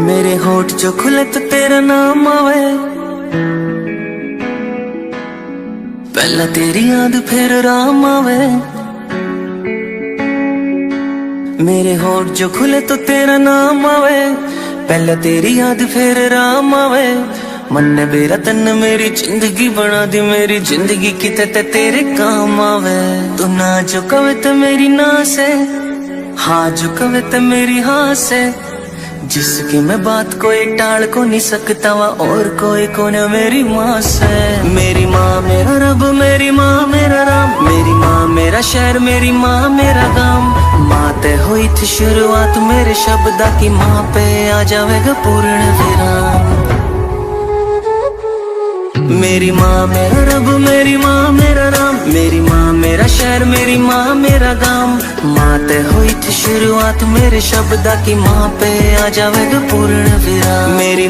मेरे होठ जो खुले तो तेरा नाम आवे, पहला तेरी याद फिर राम आवे। मेरे होठ जो खुले तो तेरा नाम आवे, पहला तेरी याद फिर राम आवे। मन ने मेरा तन मेरी जिंदगी बना दी, मेरी जिंदगी किते ते तेरे काम आवे। तू ना जो कवे तो मेरी ना से, हाँ जो कवे तो मेरी हाँ से, जिसकी मैं बात कोई टाल को नहीं सकता वा और कोई कौन मेरी माँ से। मेरी माँ मेरा रब, मेरी माँ मेरा राम, मेरी माँ मेरा शहर, मेरी माँ मेरा गाम। माँ ते हुई थी शुरुआत मेरे शब्दा की, माँ पे आ जाएगा पूर्ण विराम। मेरी माँ मेरा रब, मेरी माँ मेरा राम, मेरी माँ मेरा शहर, मेरी माँ मेरा गाम। माँ ते हुई थी शुरुआत मेरे शब्दा की, माँ पे आ जाएगा पूर्ण विराम। मेरी